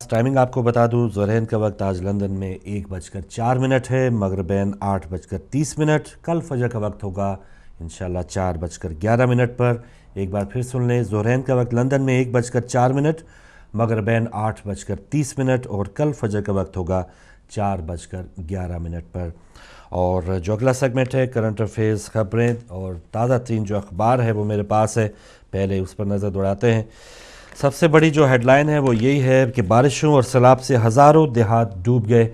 Timing آپ کو بتا دوں، ظہرین کا وقت آج لندن میں 1:04 ہے، مغربین 8:30۔ کل فجر کا وقت ہوگا انشاءاللہ 4:11 پر۔ ایک بار پھر سن لیں، ظہرین کا وقت لندن میں 1:04، مغربین 8:30، اور کل فجر کا وقت ہوگا 4:11 پر۔ اور جو اگلا سیگمنٹ ہے کرنٹ افیئرز، خبریں اور تازہ ترین جو اخبار ہے وہ میرے پاس ہے، پہلے اس پر نظر دوڑاتے ہیں۔ سب سے بڑی جو ہیڈ لائن ہے وہ یہی ہے کہ بارشوں اور سیلاب سے ہزاروں دیہات ڈوب گئے،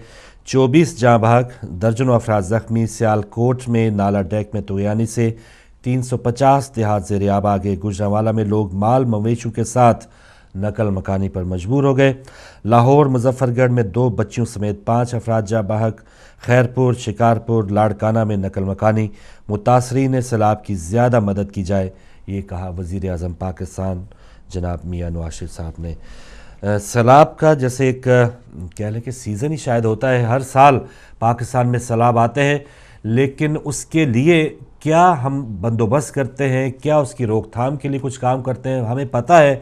24 جاں بحق، درجنوں افراد زخمی۔ سیالکوٹ میں نالا ڈیک میں طغیانی سے 350 دیہات زیر آب آ گئے۔ گوجرانوالہ میں لوگ مال مویشیوں کے ساتھ نقل مکانی پر مجبور ہو گئے۔ لاہور مظفر گڑھ میں 2 بچیوں سمیت 5 افراد جاں بحق۔ خیرپور، شکارپور، لاڑکانہ میں نقل مکانی۔ متاثرین سیلاب کی زیادہ مدد کی جائے، یہ کہا وزیر اعظم پاکستان جناب میاں نواز شریف صاحب نے۔ سیلاب کا جیسے ایک کہہ لیں کہ سیزن ہی شاید ہوتا ہے، ہر سال پاکستان میں سیلاب آتے ہیں، لیکن اس کے لیے کیا ہم بندوبست کرتے ہیں، کیا اس کی روک تھام کے لیے کچھ کام کرتے ہیں؟ ہمیں پتہ ہے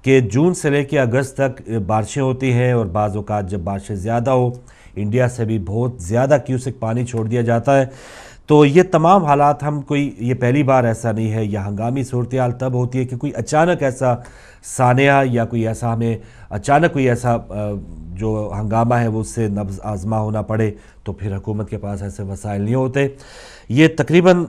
کہ جون سے لے کے اگست تک بارشیں ہوتی ہیں، اور بعض اوقات جب بارشیں زیادہ ہو انڈیا سے بھی بہت زیادہ کیوسک پانی چھوڑ دیا جاتا ہے۔ تو یہ تمام حالات یہ پہلی بار ایسا نہیں ہے، یہ ہنگامی صورتحال تب ہوتی ہے کہ کوئی اچانک ایسا سانحہ یا کوئی ایسا ہمیں اچانک کوئی ایسا جو ہنگامہ ہے وہ اس سے نبض آزما ہونا پڑے، تو پھر حکومت کے پاس ایسے وسائل نہیں ہوتے۔ یہ تقریباً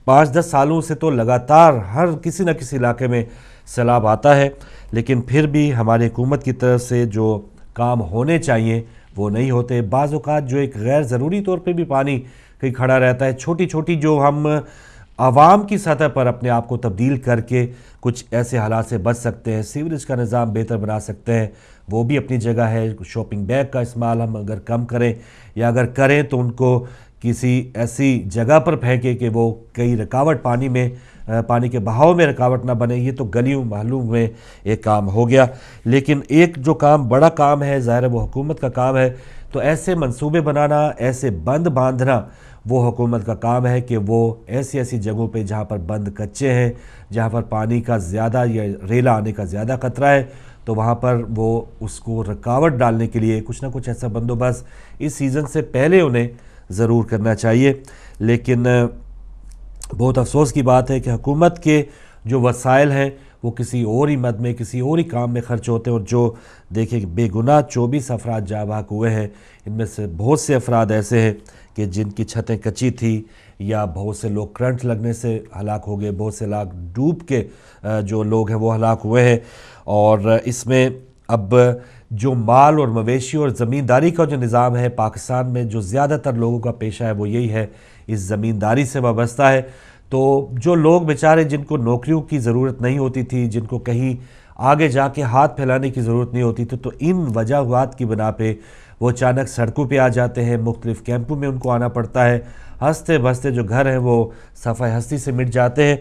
5-10 سالوں سے تو لگاتار ہر کسی نہ کسی علاقے میں سیلاب آتا ہے، لیکن پھر بھی ہماری حکومت کی طرف سے جو کام ہونے چاہیے وہ نہیں ہوتے۔ بعض اوقات جو ایک غیر ضروری طور پہ بھی پانی کہیں کھڑا رہتا ہے، چھوٹی چھوٹی جو ہم عوام کی سطح پر اپنے آپ کو تبدیل کر کے کچھ ایسے حالات سے بچ سکتے ہیں، سیوریج کا نظام بہتر بنا سکتے ہیں، وہ بھی اپنی جگہ ہے۔ شاپنگ بیگ کا استعمال ہم اگر کم کریں، یا اگر کریں تو ان کو کسی ایسی جگہ پر پھینکے کہ وہ کئی رکاوٹ پانی کے بہاؤ میں رکاوٹ نہ بنے۔ یہ تو گلیوں محلوں میں ایک کام ہو گیا، لیکن ایک جو کام بڑا کام ہے، ظاہر ہے وہ حکومت کا کام ہے، تو ایسے منصوبے بنانا، ایسے بند باندھنا وہ حکومت کا کام ہے کہ وہ ایسی جگہوں پہ جہاں پر بند کچے ہیں، جہاں پر پانی کا زیادہ یا ریلا آنے کا زیادہ خطرہ ہے، تو وہاں پر وہ اس کو رکاوٹ ڈالنے کے لیے کچھ نہ کچھ ایسا بندوبست اس سیزن سے پہلے انہیں ضرور کرنا چاہیے۔ لیکن بہت افسوس کی بات ہے کہ حکومت کے جو وسائل ہیں وہ کسی اور ہی مد میں، کسی اور ہی کام میں خرچ ہوتے ہیں، اور جو دیکھیں کہ بے گناہ 24 افراد جاں بحق ہوئے ہیں، ان میں سے بہت سے افراد ایسے ہیں کہ جن کی چھتیں کچی تھی، یا بہت سے لوگ کرنٹ لگنے سے ہلاک ہو گئے، بہت سے لاکھ ڈوب کے جو لوگ ہیں وہ ہلاک ہوئے ہیں۔ اور اس میں اب جو مال اور مویشی اور زمینداری کا جو نظام ہے پاکستان میں، جو زیادہ تر لوگوں کا پیشہ ہے وہ یہی ہے، اس زمینداری سے وابستہ ہے۔ تو جو لوگ بیچارے جن کو نوکریوں کی ضرورت نہیں ہوتی تھی، جن کو کہیں آگے جا کے ہاتھ پھیلانے کی ضرورت نہیں ہوتی تھی، تو ان وجوہات کی بنا پہ وہ اچانک سڑکوں پہ آ جاتے ہیں، مختلف کیمپوں میں ان کو آنا پڑتا ہے، ہنستے بستے جو گھر ہیں وہ صفحہ ہستی سے مٹ جاتے ہیں۔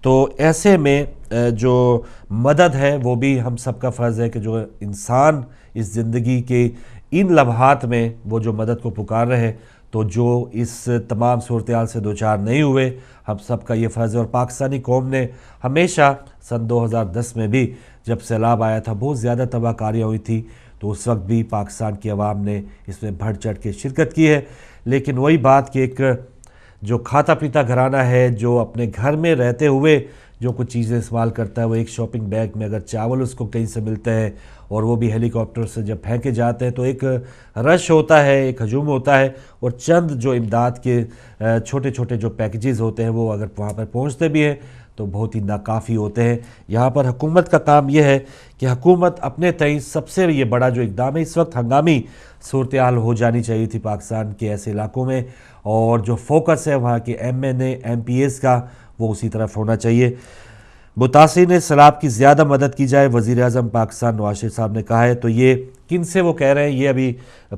تو ایسے میں جو مدد ہے وہ بھی ہم سب کا فرض ہے کہ جو انسان اس زندگی کے ان لمحات میں وہ جو مدد کو پکار رہے ہیں، تو جو اس تمام صورتحال سے دوچار نہیں ہوئے، ہم سب کا یہ فرض ہے۔ اور پاکستانی قوم نے ہمیشہ سن 2010 میں بھی جب سیلاب آیا تھا بہت زیادہ تباہ کاریاں ہوئی تھی، تو اس وقت بھی پاکستان کی عوام نے اس میں بڑھ چڑھ کے شرکت کی ہے۔ لیکن وہی بات کہ ایک جو کھاتا پیتا گھرانہ ہے، جو اپنے گھر میں رہتے ہوئے جو کچھ چیزیں استعمال کرتا ہے، وہ ایک شاپنگ بیگ میں اگر چاول اس کو کہیں سے ملتے ہیں، اور وہ بھی ہیلی کاپٹر سے جب پھینکے جاتے ہیں، تو ایک رش ہوتا ہے، ایک ہجوم ہوتا ہے، اور چند جو امداد کے چھوٹے چھوٹے جو پیکیجز ہوتے ہیں وہ اگر وہاں پر پہنچتے بھی ہیں تو بہت ہی ناکافی ہوتے ہیں۔ یہاں پر حکومت کا کام یہ ہے کہ حکومت اپنے تئیں سب سے یہ بڑا جو اقدام ہے، اس وقت ہنگامی صورتحال ہو جانی چاہیے تھی پاکستان کے ایسے علاقوں میں، اور جو فوکس ہے وہاں کے MNA MPs کا وہ اسی طرف ہونا چاہیے۔ متاثرین سیلاب کی زیادہ مدد کی جائے، وزیر اعظم پاکستان نواز شریف صاحب نے کہا ہے۔ تو یہ کن سے وہ کہہ رہے ہیں یہ ابھی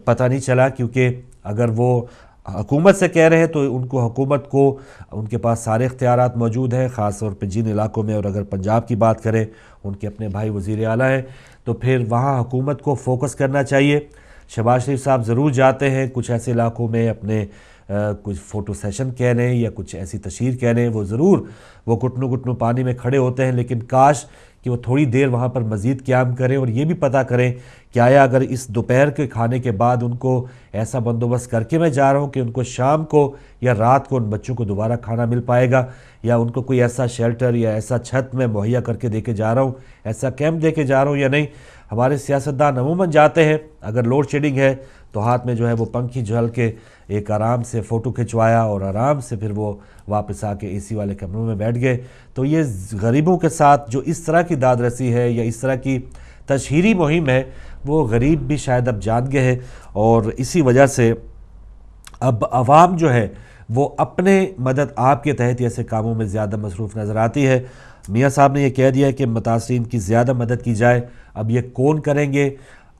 پتہ نہیں چلا، کیونکہ اگر وہ حکومت سے کہہ رہے ہیں تو حکومت کو ان کے پاس سارے اختیارات موجود ہیں، خاص طور پہ جن علاقوں میں، اور اگر پنجاب کی بات کریں ان کے اپنے بھائی وزیر اعلیٰ ہیں، تو پھر وہاں حکومت کو فوکس کرنا چاہیے۔ شہباز شریف صاحب ضرور جاتے ہیں کچھ ایسے علاقوں میں، اپنے کچھ فوٹو سیشن کہہ لیں یا کچھ ایسی تشہیر کہہ لیں، وہ ضرور وہ گھٹنوں گھٹنوں پانی میں کھڑے ہوتے ہیں، لیکن کاش کہ وہ تھوڑی دیر وہاں پر مزید قیام کریں اور یہ بھی پتہ کریں کہ آیا اگر اس دوپہر کے کھانے کے بعد ان کو ایسا بندوبست کر کے میں جا رہا ہوں کہ ان کو شام کو یا رات کو ان بچوں کو دوبارہ کھانا مل پائے گا، یا ان کو کوئی ایسا شیلٹر یا ایسا چھت میں مہیا کر کے دے کے جا رہا ہوں، ایسا کیمپ دے کے جا رہا ہوں یا نہیں۔ ہمارے سیاستدان عموماً جاتے ہیں، اگر لوڈ شیڈنگ ہے تو ہاتھ میں جو ہے وہ پنکھی جھل کے ایک آرام سے فوٹو کھنچوایا اور آرام سے پھر وہ واپس آ کے اے سی والے کمروں میں بیٹھ گئے۔ تو یہ غریبوں کے ساتھ جو اس طرح کی داد رسی ہے یا اس طرح کی تشہیری مہم ہے، وہ غریب بھی شاید اب جان گئے ہیں، اور اسی وجہ سے اب عوام جو ہے وہ اپنے مدد آپ کے تحت ایسے کاموں میں زیادہ مصروف نظر آتی ہے۔ میاں صاحب نے یہ کہہ دیا ہے کہ متاثرین کی زیادہ مدد کی جائے، اب یہ کون کریں گے؟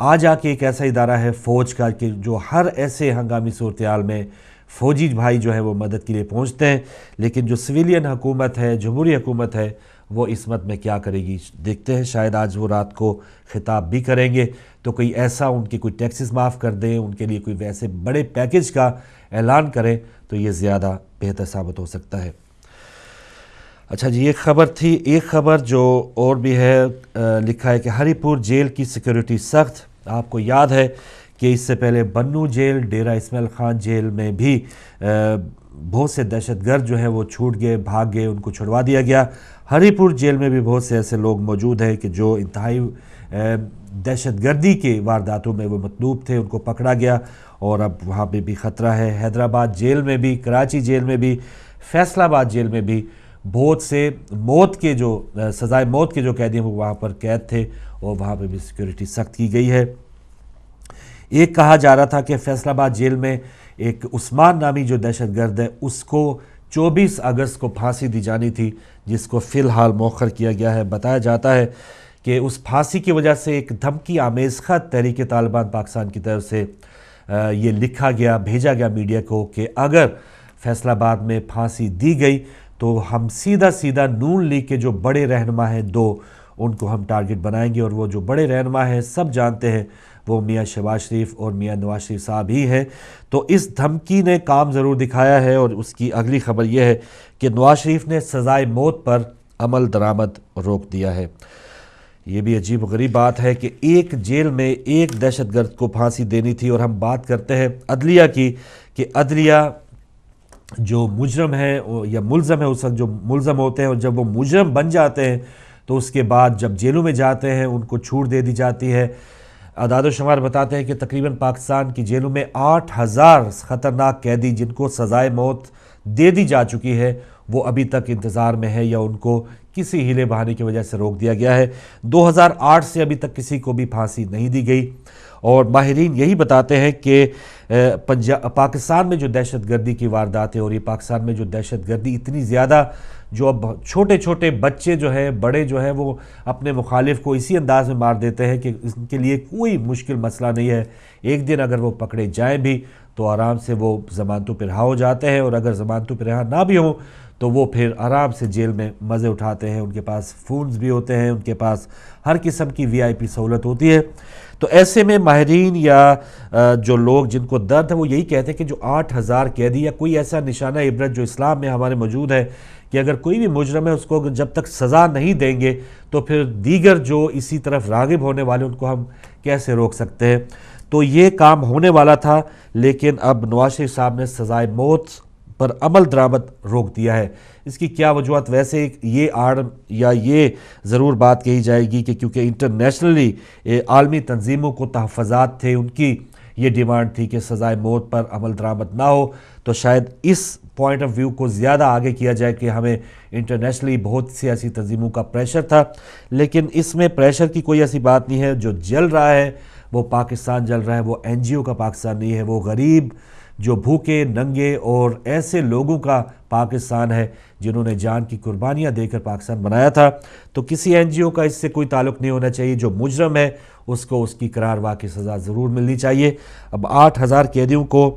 آ کے ایک ایسا ادارہ ہے فوج کا کہ جو ہر ایسے ہنگامی صورتحال میں فوجی بھائی جو ہے وہ مدد کے لیے پہنچتے ہیں، لیکن جو سویلین حکومت ہے، جمہوری حکومت ہے، وہ اس مت میں کیا کرے گی؟ دیکھتے ہیں، شاید آج وہ رات کو خطاب بھی کریں گے تو کوئی ایسا ان کے کوئی ٹیکسز معاف کر دیں، ان کے لیے کوئی ویسے بڑے پیکج کا اعلان کریں تو یہ زیادہ بہتر ثابت ہو سکتا ہے۔ اچھا جی، ایک خبر تھی، ایک خبر جو اور بھی ہے، لکھا ہے کہ ہری پور جیل کی سیکیورٹی سخت۔ آپ کو یاد ہے کہ اس سے پہلے بنو جیل، ڈیرہ اسماعیل خان جیل میں بھی بہت سے دہشت گرد جو ہیں وہ چھوٹ گئے، بھاگ گئے، ان کو چھڑوا دیا گیا۔ ہری پور جیل میں بھی بہت سے ایسے لوگ موجود ہیں کہ جو انتہائی دہشت گردی کے وارداتوں میں وہ مطلوب تھے، ان کو پکڑا گیا اور اب وہاں پہ بھی خطرہ ہے۔ حیدرآباد جیل میں بھی، کراچی جیل میں بھی، فیصل آباد جیل میں بھی بہت سے موت کے جو سزائے موت کے جو قیدی ہیں وہ وہاں پر قید تھے، اور وہاں پہ بھی سیکیورٹی سخت کی گئی ہے۔ ایک کہا جا رہا تھا کہ فیصل آباد جیل میں ایک عثمان نامی جو دہشت گرد ہے، اس کو 24 اگست کو پھانسی دی جانی تھی، جس کو فی الحال مؤخر کیا گیا ہے۔ بتایا جاتا ہے کہ اس پھانسی کی وجہ سے ایک دھمکی آمیز خط تحریک طالبان پاکستان کی طرف سے یہ لکھا گیا، بھیجا گیا میڈیا کو کہ اگر فیصل آباد میں پھانسی دی گئی تو ہم سیدھا نون لیگ کے جو بڑے رہنما ہیں دو، ان کو ہم ٹارگٹ بنائیں گے، اور وہ جو بڑے رہنما ہیں سب جانتے ہیں، وہ میاں شہباز شریف اور میاں نواز شریف صاحب ہی ہیں۔ تو اس دھمکی نے کام ضرور دکھایا ہے، اور اس کی اگلی خبر یہ ہے کہ نواز شریف نے سزائے موت پر عمل درآمد روک دیا ہے۔ یہ بھی عجیب و غریب بات ہے کہ ایک جیل میں ایک دہشت گرد کو پھانسی دینی تھی، اور ہم بات کرتے ہیں عدلیہ کی کہ عدلیہ جو مجرم ہے یا ملزم ہے، اس وقت جو ملزم ہوتے ہیں اور جب وہ مجرم بن جاتے ہیں تو اس کے بعد جب جیلوں میں جاتے ہیں ان کو چھوٹ دے دی جاتی ہے۔ اعداد و شمار بتاتے ہیں کہ تقریباً پاکستان کی جیلوں میں 8000 خطرناک قیدی جن کو سزائے موت دے دی جا چکی ہے، وہ ابھی تک انتظار میں ہے یا ان کو کسی ہیلے بہانے کی وجہ سے روک دیا گیا ہے۔ 2008 سے ابھی تک کسی کو بھی پھانسی نہیں دی گئی، اور ماہرین یہی بتاتے ہیں کہ پاکستان میں جو دہشت گردی کی واردات ہے، اور یہ پاکستان میں جو دہشت گردی اتنی زیادہ، جو اب چھوٹے چھوٹے بچے جو ہیں، بڑے جو ہیں، وہ اپنے مخالف کو اسی انداز میں مار دیتے ہیں کہ ان کے لیے کوئی مشکل مسئلہ نہیں ہے۔ ایک دن اگر وہ پکڑے جائیں بھی تو آرام سے وہ ضمانتوں پہ رہا ہو جاتے ہیں، اور اگر ضمانتوں پہ رہا نہ بھی ہوں تو وہ پھر آرام سے جیل میں مزے اٹھاتے ہیں، ان کے پاس فونز بھی ہوتے ہیں، ان کے پاس ہر قسم کی VIP سہولت ہوتی ہے۔ تو ایسے میں ماہرین یا جو لوگ جن کو درد ہے وہ یہی کہتے ہیں کہ جو 8000 قیدی یا کوئی ایسا نشانہ عبرت جو اسلام میں ہمارے موجود ہے کہ اگر کوئی بھی مجرم ہے اس کو جب تک سزا نہیں دیں گے تو پھر دیگر جو اسی طرف راغب ہونے والے ان کو ہم کیسے روک سکتے ہیں۔ تو یہ کام ہونے والا تھا، لیکن اب نواز شریف صاحب نے سزائے موت پر عمل درآمد روک دیا ہے۔ اس کی کیا وجوہات؟ ویسے یہ یا یہ ضرور بات کہی جائے گی کہ کیونکہ انٹرنیشنلی عالمی تنظیموں کو تحفظات تھے، ان کی یہ ڈیمانڈ تھی کہ سزائے موت پر عمل درآمد نہ ہو، تو شاید اس پوائنٹ آف ویو کو زیادہ آگے کیا جائے کہ ہمیں انٹرنیشنلی بہت سی ایسی تنظیموں کا پریشر تھا، لیکن اس میں پریشر کی کوئی ایسی بات نہیں ہے۔ جو جل رہا ہے وہ پاکستان جل رہا ہے، وہ NGO کا پاکستان نہیں ہے، وہ غریب جو بھوکے ننگے اور ایسے لوگوں کا پاکستان ہے جنہوں نے جان کی قربانیاں دے کر پاکستان بنایا تھا۔ تو کسی NGO کا اس سے کوئی تعلق نہیں ہونا چاہیے۔ جو مجرم ہے اس کو اس کی قرار واقعی سزا ضرور ملنی چاہیے۔ اب 8000 قیدیوں کو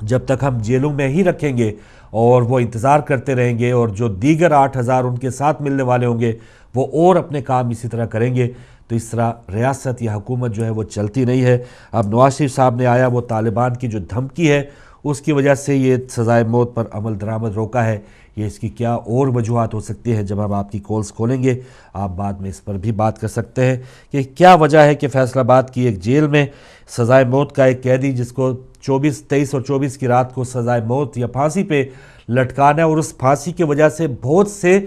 جب تک ہم جیلوں میں ہی رکھیں گے اور وہ انتظار کرتے رہیں گے، اور جو دیگر 8000 ان کے ساتھ ملنے والے ہوں گے وہ اور اپنے کام اسی طرح کریں گے، تو اس طرح ریاست یا حکومت جو ہے وہ چلتی نہیں ہے۔ اب نواز شریف صاحب نے آیا وہ طالبان کی جو دھمکی ہے اس کی وجہ سے یہ سزائے موت پر عمل درآمد روکا ہے. یہ اس کی کیا اور وجوہات ہو سکتی ہیں؟ جب ہم آپ کی کالز کھولیں گے آپ بعد میں اس پر بھی بات کر سکتے ہیں کہ کیا وجہ ہے کہ فیصل آباد کی ایک جیل میں سزائے موت کا ایک قیدی جس کو 23 اور 24 کی رات کو سزائے موت یا پھانسی پہ لٹکانا ہے، اور اس پھانسی کی وجہ سے بہت سے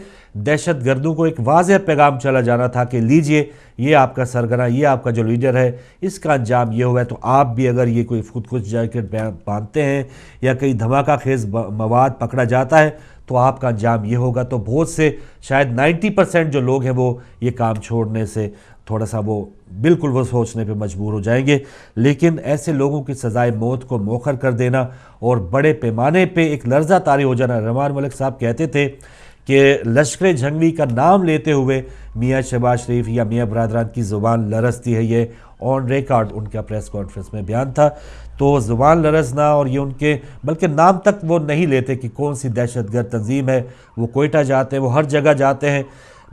دہشت گردوں کو ایک واضح پیغام چلا جانا تھا کہ لیجئے یہ آپ کا سرگنا، یہ آپ کا جو لیڈر ہے، اس کا انجام یہ ہوا ہے، تو آپ بھی اگر یہ کوئی خودکش جیکٹ باندھتے ہیں یا کئی دھماکہ خیز مواد پکڑا جاتا ہے تو آپ کا انجام یہ ہوگا. تو بہت سے شاید 90% جو لوگ ہیں وہ یہ کام چھوڑنے سے تھوڑا سا وہ بالکل وہ سوچنے پہ مجبور ہو جائیں گے. لیکن ایسے لوگوں کی سزائے موت کو مؤخر کر دینا اور بڑے پیمانے پہ ایک لرزہ طاری ہو جانا. رحمان ملک صاحب کہتے تھے کہ لشکر جھنگوی کا نام لیتے ہوئے میاں شہباز شریف یا میاں برادران کی زبان لرزتی ہے. یہ آن ریکارڈ ان کا پریس کانفرنس میں بیان تھا. تو زبان لرزنا اور یہ ان کے بلکہ نام تک وہ نہیں لیتے کہ کون سی دہشت گرد تنظیم ہے. وہ کوئٹہ جاتے ہیں، وہ ہر جگہ جاتے ہیں،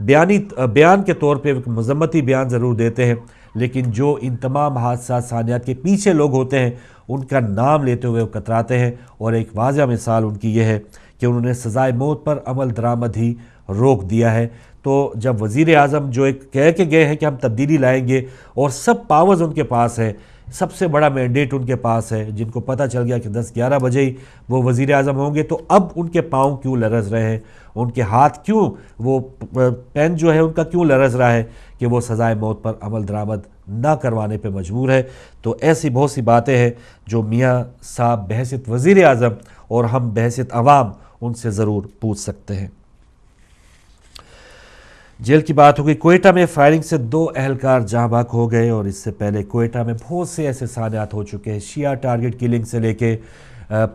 بیان کے طور پہ مذمتی بیان ضرور دیتے ہیں، لیکن جو ان تمام حادثات ثانیات کے پیچھے لوگ ہوتے ہیں ان کا نام لیتے ہوئے وہ کتراتے ہیں. اور ایک واضح مثال ان کی یہ ہے کہ انہوں نے سزائے موت پر عمل درآمد ہی روک دیا ہے. تو جب وزیر اعظم جو ایک کہہ کے گئے ہیں کہ ہم تبدیلی لائیں گے اور سب پاورز ان کے پاس ہے، سب سے بڑا مینڈیٹ ان کے پاس ہے، جن کو پتہ چل گیا کہ 10-11 بجے ہی وہ وزیر اعظم ہوں گے، تو اب ان کے پاؤں کیوں لرز رہے ہیں، ان کے ہاتھ کیوں، وہ پین جو ہے ان کا کیوں لرز رہا ہے کہ وہ سزائے موت پر عمل درآمد نہ کروانے پہ مجبور ہے. تو ایسی بہت سی باتیں ہیں جو میاں صاحب بحیثیت وزیر اعظم اور ہم بحیثیت عوام ان سے ضرور پوچھ سکتے ہیں. جیل کی بات ہو گئی. کوئٹہ میں فائرنگ سے 2 اہلکار جاں بحق ہو گئے، اور اس سے پہلے کوئٹہ میں بہت سے ایسے سانحات ہو چکے ہیں، شیعہ ٹارگٹ کلنگ سے لے کے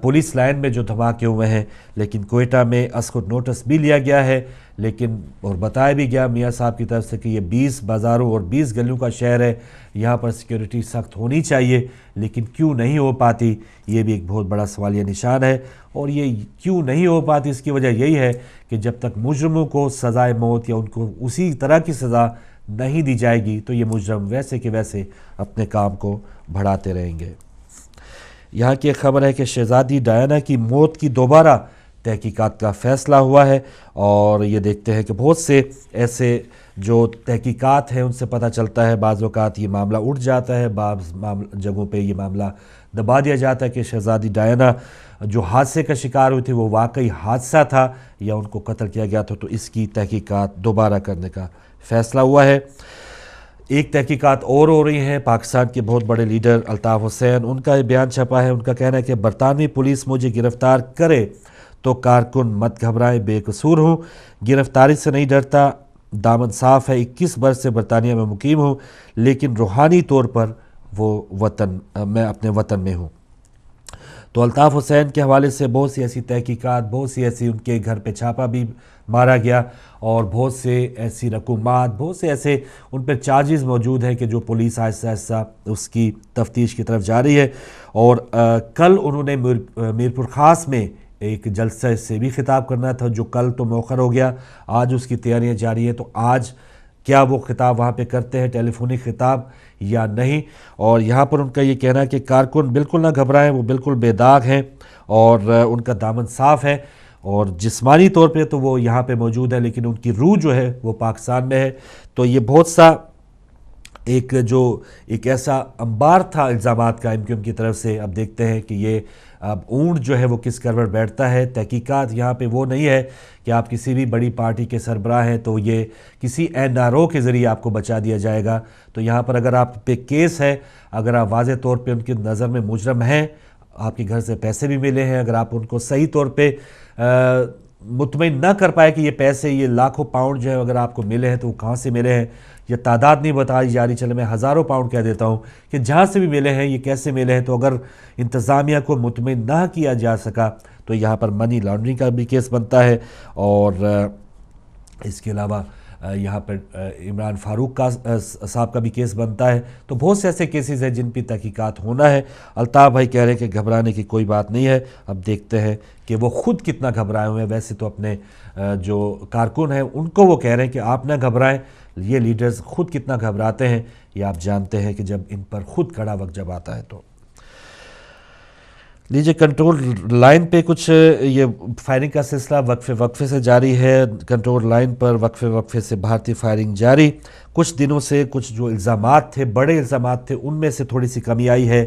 پولیس لائن میں جو دھماکے ہوئے ہیں. لیکن کوئٹہ میں از خود نوٹس بھی لیا گیا ہے، لیکن اور بتایا بھی گیا میاں صاحب کی طرف سے کہ یہ 20 بازاروں اور 20 گلیوں کا شہر ہے، یہاں پر سیکیورٹی سخت ہونی چاہیے، لیکن کیوں نہیں ہو پاتی، یہ بھی ایک بہت بڑا سوالیہ نشان ہے. اور یہ کیوں نہیں ہو پاتی، اس کی وجہ یہی ہے کہ جب تک مجرموں کو سزائے موت یا ان کو اسی طرح کی سزا نہیں دی جائے گی تو یہ مجرم ویسے کہ ویسے اپنے کام کو بڑھاتے رہیں گے. یہاں کی ایک خبر ہے کہ شہزادی ڈائنا کی موت کی دوبارہ تحقیقات کا فیصلہ ہوا ہے، اور یہ دیکھتے ہیں کہ بہت سے ایسے جو تحقیقات ہیں ان سے پتہ چلتا ہے، بعض اوقات یہ معاملہ اٹھ جاتا ہے، بعض جگہوں پہ یہ معاملہ دبا دیا جاتا ہے کہ شہزادی ڈائنا جو حادثے کا شکار ہوئی تھی وہ واقعی حادثہ تھا یا ان کو قتل کیا گیا تھا. تو اس کی تحقیقات دوبارہ کرنے کا فیصلہ ہوا ہے. ایک تحقیقات اور ہو رہی ہیں. پاکستان کے بہت بڑے لیڈر الطاف حسین، ان کا یہ بیان چھپا ہے، ان کا کہنا ہے کہ برطانوی پولیس مجھے گرفتار کرے تو کارکن مت گھبرائیں، بے قصور ہوں، گرفتاری سے نہیں ڈرتا، دامن صاف ہے، 21 برس سے برطانیہ میں مقیم ہوں، لیکن روحانی طور پر میں اپنے وطن میں ہوں. تو الطاف حسین کے حوالے سے بہت سی ایسی تحقیقات، بہت سی ایسی ان کے گھر پہ چھاپا بھی مارا گیا، اور بہت سے ایسی رقومات، بہت سے ایسے ان پر چارجز موجود ہیں کہ جو پولیس آہستہ آہستہ اس کی تفتیش کی طرف جا رہی ہے. اور کل انہوں نے میرپور خاص میں ایک جلسہ سے بھی خطاب کرنا تھا جو کل تو مؤخر ہو گیا، آج اس کی تیاریاں جاری ہیں. تو آج کیا وہ خطاب وہاں پہ کرتے ہیں، ٹیلی فونک خطاب یا نہیں؟ اور یہاں پر ان کا یہ کہنا ہے کہ کارکن بالکل نہ گھبرائیں، وہ بالکل بے داغ ہیں اور ان کا دامن صاف ہے، اور جسمانی طور پہ تو وہ یہاں پہ موجود ہے لیکن ان کی روح جو ہے وہ پاکستان میں ہے. تو یہ بہت سا ایک ایسا انبار تھا الزامات کا MQM کی طرف سے. اب دیکھتے ہیں کہ یہ اب اونٹ جو ہے وہ کس کروٹ بیٹھتا ہے. تحقیقات یہاں پہ وہ نہیں ہے کہ آپ کسی بھی بڑی پارٹی کے سربراہ ہیں تو یہ کسی NRO کے ذریعے آپ کو بچا دیا جائے گا. تو یہاں پر اگر آپ پہ کیس ہے، اگر آپ واضح طور پہ ان کی نظر میں مجرم ہیں، آپ کے گھر سے پیسے بھی ملے ہیں، اگر آپ ان کو صحیح طور پہ مطمئن نہ کر پائے کہ یہ پیسے، یہ لاکھوں پاؤنڈ جو ہے اگر آپ کو ملے ہیں تو وہ کہاں سے ملے ہیں، یہ تعداد نہیں بتائی جا رہی، چلے میں ہزاروں پاؤنڈ کہہ دیتا ہوں کہ جہاں سے بھی ملے ہیں یہ کیسے ملے ہیں. تو اگر انتظامیہ کو مطمئن نہ کیا جا سکا تو یہاں پر منی لانڈرنگ کا بھی کیس بنتا ہے، اور اس کے علاوہ یہاں پر عمران فاروق کا صاحب کا بھی کیس بنتا ہے. تو بہت سے ایسے کیسز ہیں جن پہ تحقیقات ہونا ہے. الطاف بھائی کہہ رہے ہیں کہ گھبرانے کی کوئی بات نہیں ہے. اب دیکھتے ہیں کہ وہ خود کتنا گھبرائے ہوئے ہیں. ویسے تو اپنے جو کارکن ہیں ان کو وہ کہہ رہے ہیں کہ آپ نہ گھبرائیں. یہ لیڈرز خود کتنا گھبراتے ہیں یہ آپ جانتے ہیں کہ جب ان پر خود کڑا وقت جب آتا ہے تو. لیجیے کنٹرول لائن پہ کچھ یہ فائرنگ کا سلسلہ وقفے سے جاری ہے. کنٹرول لائن پر وقفے سے بھارتی فائرنگ جاری. کچھ دنوں سے کچھ جو الزامات تھے، بڑے الزامات تھے، ان میں سے تھوڑی سی کمی آئی ہے.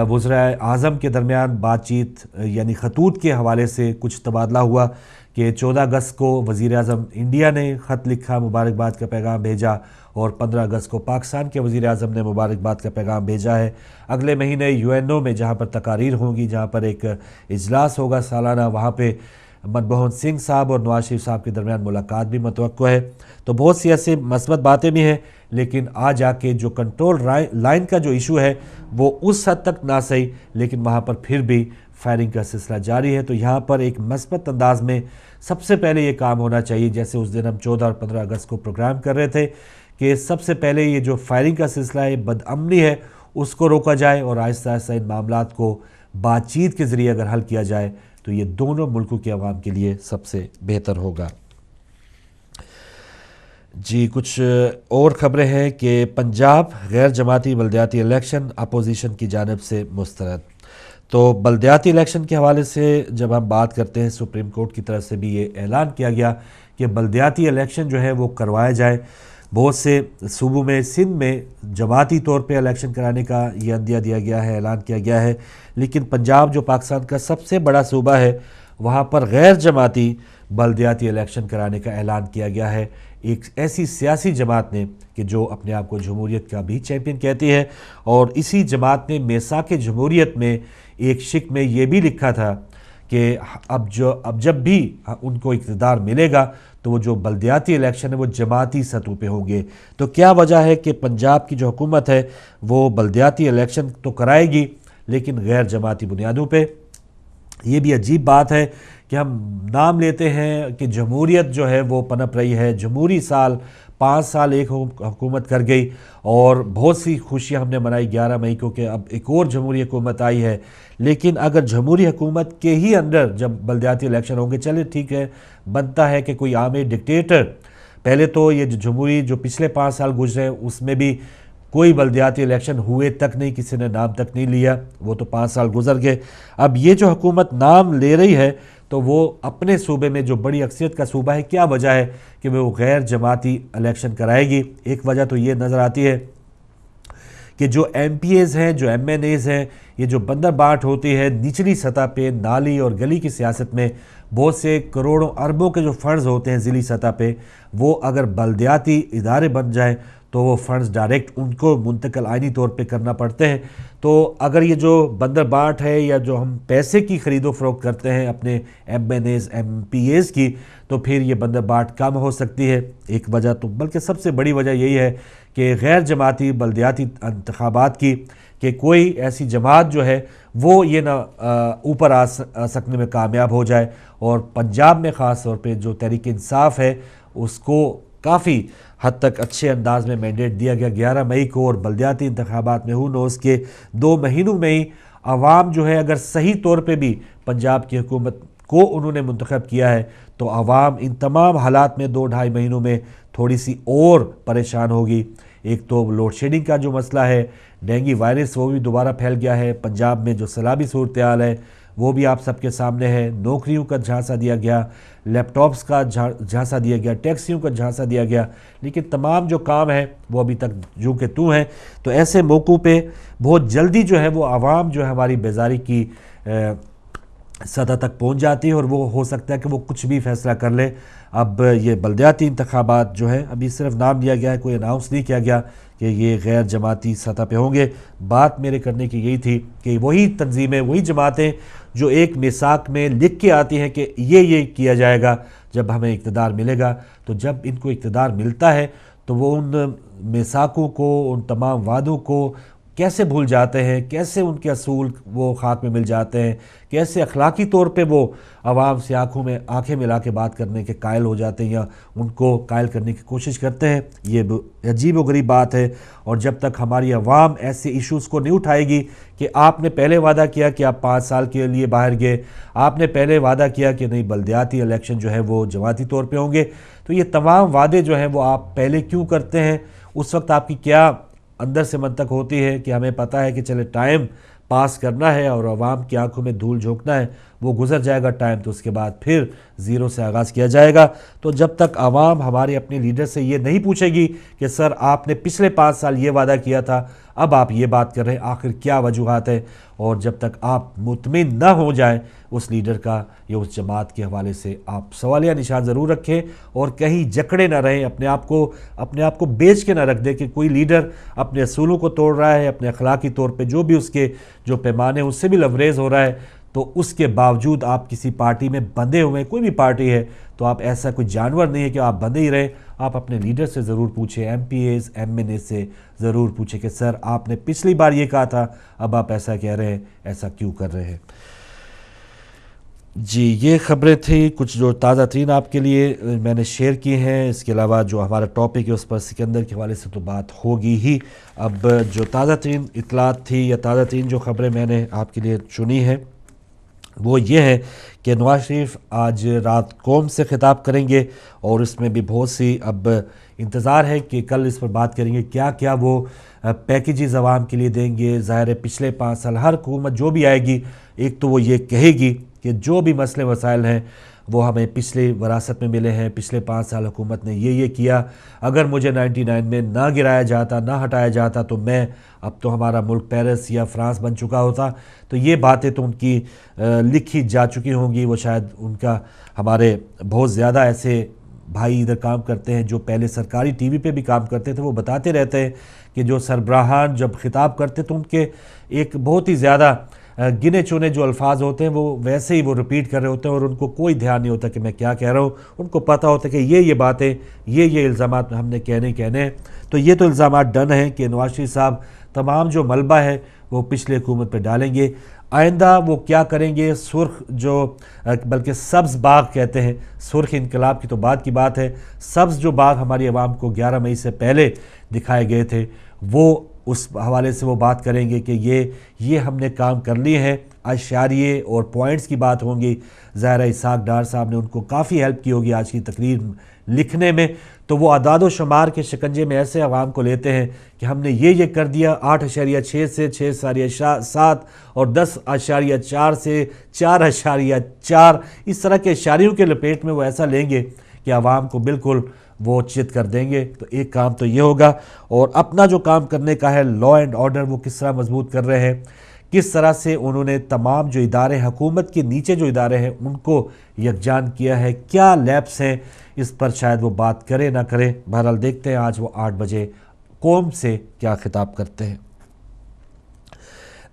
وزرائے اعظم کے درمیان بات چیت یعنی خطوط کے حوالے سے کچھ تبادلہ ہوا کہ 14 اگست کو وزیر اعظم انڈیا نے خط لکھا، مبارکباد کا پیغام بھیجا، اور 15 اگست کو پاکستان کے وزیر اعظم نے مبارکباد کا پیغام بھیجا ہے. اگلے مہینے UN میں جہاں پر تقاریر ہوں گی، جہاں پر ایک اجلاس ہوگا سالانہ، وہاں پہ منموہن سنگھ صاحب اور نواز شریف صاحب کے درمیان ملاقات بھی متوقع ہے. تو بہت سی ایسی مثبت باتیں بھی ہیں، لیکن آج آ کے جو کنٹرول لائن کا جو ایشو ہے وہ اس حد تک نہ صحیح، لیکن وہاں پر پھر بھی فائرنگ کا سلسلہ جاری ہے. تو یہاں پر ایک مثبت انداز میں سب سے پہلے یہ کام ہونا چاہیے، جیسے اس دن ہم 14 اور 15 اگست کو پروگرام کر رہے تھے، کہ سب سے پہلے یہ جو فائرنگ کا سلسلہ ہے، بد امنی ہے، اس کو روکا جائے، اور آہستہ آہستہ ان معاملات کو بات چیت کے ذریعے اگر حل کیا جائے تو یہ دونوں ملکوں کے عوام کے لیے سب سے بہتر ہوگا. جی کچھ اور خبریں ہیں کہ پنجاب غیر جماعتی بلدیاتی الیکشن اپوزیشن کی جانب سے مسترد. تو بلدیاتی الیکشن کے حوالے سے جب ہم بات کرتے ہیں، سپریم کورٹ کی طرف سے بھی یہ اعلان کیا گیا کہ بلدیاتی الیکشن جو ہے وہ کروایا جائے. بہت سے صوبوں میں، سندھ میں جماعتی طور پہ الیکشن کرانے کا یہ عندیہ دیا گیا ہے، اعلان کیا گیا ہے، لیکن پنجاب جو پاکستان کا سب سے بڑا صوبہ ہے، وہاں پر غیر جماعتی بلدیاتی الیکشن کرانے کا اعلان کیا گیا ہے. ایک ایسی سیاسی جماعت نے کہ جو اپنے آپ کو جمہوریت کا بھی چیمپئن کہتی ہے، اور اسی جماعت نے میثاق جمہوریت میں ایک شق میں یہ بھی لکھا تھا کہ اب جب بھی ان کو اقتدار ملے گا تو وہ جو بلدیاتی الیکشن ہے وہ جماعتی سطح پہ ہوں گے. تو کیا وجہ ہے کہ پنجاب کی جو حکومت ہے وہ بلدیاتی الیکشن تو کرائے گی لیکن غیر جماعتی بنیادوں پہ؟ یہ بھی عجیب بات ہے کہ ہم نام لیتے ہیں کہ جمہوریت جو ہے وہ پنپ رہی ہے، جمہوری سال 5 سال ایک حکومت کر گئی، اور بہت سی خوشیاں ہم نے منائی 11 مئی کو کہ اب ایک اور جمہوری حکومت آئی ہے. لیکن اگر جمہوری حکومت کے ہی اندر جب بلدیاتی الیکشن ہوں گے، چلے ٹھیک ہے، بنتا ہے کہ کوئی عام ڈکٹیٹر، پہلے تو یہ جمہوری جو پچھلے 5 سال گزرے اس میں بھی کوئی بلدیاتی الیکشن ہوئے تک نہیں، کسی نے نام تک نہیں لیا، وہ تو 5 سال گزر گئے. اب یہ جو حکومت نام لے رہی ہے تو وہ اپنے صوبے میں جو بڑی اکثریت کا صوبہ ہے، کیا وجہ ہے کہ وہ غیر جماعتی الیکشن کرائے گی؟ ایک وجہ تو یہ نظر آتی ہے کہ جو MPAs ہیں، جو MNAs ہیں، یہ جو بندر بانٹ ہوتی ہے نچلی سطح پہ، نالی اور گلی کی سیاست میں بہت سے کروڑوں اربوں کے جو فنڈز ہوتے ہیں ضلعی سطح پہ، وہ اگر بلدیاتی ادارے بن جائیں تو وہ فنڈز ڈائریکٹ ان کو منتقل آئینی طور پہ کرنا پڑتے ہیں. تو اگر یہ جو بندر بانٹ ہے یا جو ہم پیسے کی خرید و فروخت کرتے ہیں اپنے MNAs MPAs کی، تو پھر یہ بندر بانٹ کم ہو سکتی ہے. ایک وجہ تو بلکہ سب سے بڑی وجہ یہی ہے کہ غیر جماعتی بلدیاتی انتخابات کی، کہ کوئی ایسی جماعت جو ہے وہ یہ نہ اوپر آ سکنے میں کامیاب ہو جائے. اور پنجاب میں خاص طور پہ جو تحریک انصاف ہے اس کو کافی حد تک اچھے انداز میں مینڈیٹ دیا گیا 11 مئی کو، اور بلدیاتی انتخابات میں نوز کے 2 مہینوں میں ہی عوام جو ہے اگر صحیح طور پہ بھی پنجاب کی حکومت کو انہوں نے منتخب کیا ہے تو عوام ان تمام حالات میں 2-2.5 مہینوں میں تھوڑی سی اور پریشان ہوگی. ایک تو لوڈ شیڈنگ کا جو مسئلہ ہے، ڈینگی وائرس وہ بھی دوبارہ پھیل گیا ہے، پنجاب میں جو سیلابی صورتحال ہے وہ بھی آپ سب کے سامنے ہے، نوکریوں کا جھانسا دیا گیا، لیپ ٹاپس کا جھانسا دیا گیا، ٹیکسیوں کا جھانسا دیا گیا، لیکن تمام جو کام ہیں وہ ابھی تک جو کہ تو ہیں. تو ایسے موقعوں پہ بہت جلدی جو ہے وہ عوام جو ہے ہماری بیزاری کی سطح تک پہنچ جاتی ہے، اور وہ ہو سکتا ہے کہ وہ کچھ بھی فیصلہ کر لے. اب یہ بلدیاتی انتخابات جو ہے ابھی صرف نام لیا گیا ہے، کوئی اناؤنس نہیں کیا گیا کہ یہ غیر جماعتی سطح پہ ہوں گے. بات میرے کرنے کی یہی تھی کہ وہی تنظیمیں، وہی جماعتیں جو ایک میثاق میں لکھ کے آتی ہیں کہ یہ کیا جائے گا جب ہمیں اقتدار ملے گا، تو جب ان کو اقتدار ملتا ہے تو وہ ان میثاقوں کو، ان تمام وعدوں کو کیسے بھول جاتے ہیں، کیسے ان کے اصول وہ خاک میں مل جاتے ہیں، کیسے اخلاقی طور پہ وہ عوام سے آنکھیں ملا کے بات کرنے کے قائل ہو جاتے ہیں یا ان کو قائل کرنے کی کوشش کرتے ہیں. یہ عجیب و غریب بات ہے. اور جب تک ہماری عوام ایسے ایشوز کو نہیں اٹھائے گی کہ آپ نے پہلے وعدہ کیا کہ آپ 5 سال کے لیے باہر گئے، آپ نے پہلے وعدہ کیا کہ نہیں بلدیاتی الیکشن جو ہے وہ جماعتی طور پہ ہوں گے، تو یہ تمام وعدے جو ہیں وہ آپ پہلے کیوں کرتے ہیں؟ اس وقت آپ کی کیا اندر سے منطق ہوتی ہے کہ ہمیں پتہ ہے کہ چلے ٹائم پاس کرنا ہے اور عوام کی آنکھوں میں دھول جھونکنا ہے، وہ گزر جائے گا ٹائم، تو اس کے بعد پھر زیرو سے آغاز کیا جائے گا۔ تو جب تک عوام ہمارے اپنے لیڈر سے یہ نہیں پوچھے گی کہ سر آپ نے پچھلے 5 سال یہ وعدہ کیا تھا، اب آپ یہ بات کر رہے ہیں، آخر کیا وجوہات ہے، اور جب تک آپ مطمئن نہ ہو جائیں اس لیڈر کا یا اس جماعت کے حوالے سے، آپ سوالیہ نشان ضرور رکھیں اور کہیں جکڑے نہ رہیں، اپنے آپ کو بیچ کے نہ رکھ دیں کہ کوئی لیڈر اپنے اصولوں کو توڑ رہا ہے، اپنے اخلاقی طور پہ جو بھی اس کے جو پیمانے ہیں اس سے بھی لبریز ہو رہا ہے، تو اس کے باوجود آپ کسی پارٹی میں بندھے ہوئے ہیں، کوئی بھی پارٹی ہے تو آپ ایسا کوئی جانور نہیں ہے کہ آپ بندھے ہی رہیں۔ آپ اپنے لیڈر سے ضرور پوچھیں، M Ps M N A سے ضرور پوچھیں کہ سر آپ نے پچھلی بار یہ کہا تھا، اب آپ ایسا کہہ رہے ہیں، ایسا کیوں کر رہے ہیں۔ جی یہ خبریں تھیں کچھ جو تازہ ترین آپ کے لیے میں نے شیئر کی ہیں۔ اس کے علاوہ جو ہمارا ٹاپک ہے اس پر سکندر کے حوالے سے تو بات ہوگی ہی۔ اب جو تازہ ترین اطلاعات تھی یا تازہ ترین جو خبریں میں نے آپ کے لیے چنی ہیں وہ یہ ہے کہ نواز شریف آج رات قوم سے خطاب کریں گے، اور اس میں بھی بہت سی اب انتظار ہے کہ کل اس پر بات کریں گے کیا کیا وہ پیکیجز عوام کے لیے دیں گے۔ ظاہر ہے پچھلے 5 سال ہر حکومت جو بھی آئے گی ایک تو وہ یہ کہے گی کہ جو بھی مسئلے مسائل ہیں وہ ہمیں پچھلے وراثت میں ملے ہیں، پچھلے 5 سال حکومت نے یہ کیا، اگر مجھے 99 میں نہ گرایا جاتا، نہ ہٹایا جاتا تو میں اب تو ہمارا ملک پیرس یا فرانس بن چکا ہوتا۔ تو یہ باتیں تو ان کی لکھی جا چکی ہوں گی، وہ شاید ان کا ہمارے بہت زیادہ ایسے بھائی ادھر کام کرتے ہیں جو پہلے سرکاری ٹی وی پہ بھی کام کرتے تھے، وہ بتاتے رہتے ہیں کہ جو سربراہان جب خطاب کرتے تو ان کے ایک بہت ہی زیادہ گنے چنے جو الفاظ ہوتے ہیں وہ ویسے ہی وہ ریپیٹ کر رہے ہوتے ہیں، اور ان کو کوئی دھیان نہیں ہوتا کہ میں کیا کہہ رہا ہوں۔ ان کو پتہ ہوتا ہے کہ یہ باتیں، یہ الزامات ہم نے کہنے ہیں۔ تو یہ تو الزامات ڈن ہیں کہ نواز شریف صاحب تمام جو ملبہ ہے وہ پچھلے حکومت پہ ڈالیں گے۔ آئندہ وہ کیا کریں گے، سرخ جو بلکہ سبز باغ کہتے ہیں، سرخ انقلاب کی تو بعد کی بات ہے، سبز جو باغ ہماری عوام کو 11 مئی سے پہلے دکھائے گئے تھے، وہ اس حوالے سے وہ بات کریں گے کہ یہ ہم نے کام کر لیے ہیں۔ اشاریے اور پوائنٹس کی بات ہوں گی، ظاہر اسحاق ڈار صاحب نے ان کو کافی ہیلپ کی ہوگی آج کی تقریر لکھنے میں، تو وہ اعداد و شمار کے شکنجے میں ایسے عوام کو لیتے ہیں کہ ہم نے یہ کر دیا، 8.6 سے 6.7 اور 10.4 سے 4.4، اس طرح کے اشاریوں کے لپیٹ میں وہ ایسا لیں گے کہ عوام کو بالکل وہ چت کر دیں گے۔ تو ایک کام تو یہ ہوگا، اور اپنا جو کام کرنے کا ہے لا اینڈ آرڈر وہ کس طرح مضبوط کر رہے ہیں، کس طرح سے انہوں نے تمام جو ادارے حکومت کے نیچے جو ادارے ہیں ان کو یکجان کیا ہے، کیا لیپس ہیں، اس پر شاید وہ بات کرے نہ کرے۔ بہرحال دیکھتے ہیں آج وہ 8 بجے قوم سے کیا خطاب کرتے ہیں۔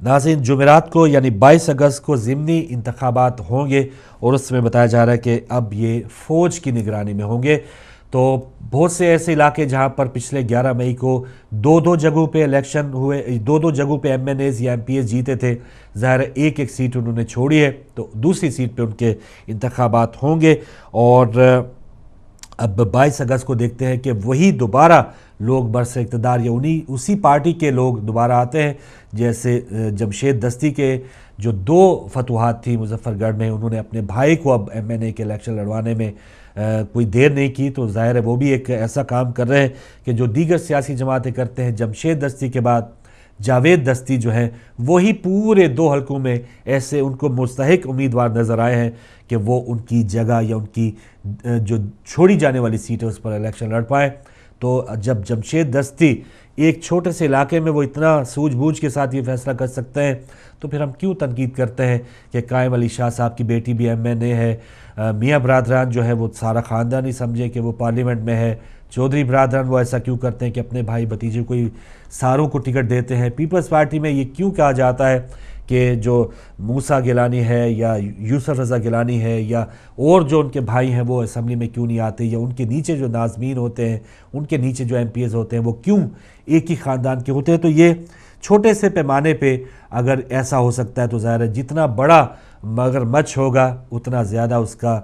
ناظرین جمعرات کو یعنی 22 اگست کو ضمنی انتخابات ہوں گے، اور اس میں بتایا جا رہا ہے کہ اب یہ فوج کی نگرانی میں ہوں گے۔ تو بہت سے ایسے علاقے جہاں پر پچھلے 11 مئی کو 2 جگہوں پہ الیکشن ہوئے، 2 جگہوں پہ ایم این ایز یا ایم پی ایز جیتے تھے، ظاہر ایک سیٹ انہوں نے چھوڑی ہے، تو دوسری سیٹ پہ ان کے انتخابات ہوں گے۔ اور اب 22 اگست کو دیکھتے ہیں کہ وہی دوبارہ لوگ برسر اقتدار یا اسی پارٹی کے لوگ دوبارہ آتے ہیں، جیسے جمشید دستی کے جو 2 فتوحات تھی مظفر گڑھ میں، انہوں نے اپنے بھائی کو اب ایم این اے کے الیکشن لڑوانے میں کوئی دیر نہیں کی، تو ظاہر ہے وہ بھی ایک ایسا کام کر رہے ہیں کہ جو دیگر سیاسی جماعتیں کرتے ہیں۔ جمشید دستی کے بعد جاوید دستی جو ہیں وہی پورے 2 حلقوں میں ایسے ان کو مستحق امیدوار نظر آئے ہیں کہ وہ ان کی جگہ یا ان کی جو چھوڑی جانے والی سیٹ ہے اس پر الیکشن لڑ پائیں۔ تو جب جمشید دستی ایک چھوٹے سے علاقے میں وہ اتنا سوجھ بوجھ کے ساتھ یہ فیصلہ کر سکتے ہیں، تو پھر ہم کیوں تنقید کرتے ہیں کہ قائم علی شاہ صاحب کی بیٹی بھی ایم این اے ہے، میاں برادران جو ہے وہ سارا خاندان ہی سمجھے کہ وہ پارلیمنٹ میں ہے، چودھری برادران وہ ایسا کیوں کرتے ہیں کہ اپنے بھائی بھتیجے کو ساروں کو ٹکٹ دیتے ہیں۔ پیپلز پارٹی میں یہ کیوں کہا جاتا ہے کہ جو موسیٰ گیلانی ہے یا یوسف رضا گیلانی ہے یا اور جو ان کے بھائی ہیں وہ اسمبلی میں کیوں نہیں آتے، یا ان کے نیچے جو ناظمین ہوتے ہیں، ان کے نیچے جو ایم پی ایز ہوتے ہیں وہ کیوں ایک ہی خاندان کے ہوتے ہیں۔ تو یہ چھوٹے سے پیمانے پہ اگر ایسا ہو سکتا ہے تو ظاہر ہے جتنا بڑا مگر مچھ ہوگا اتنا زیادہ اس کا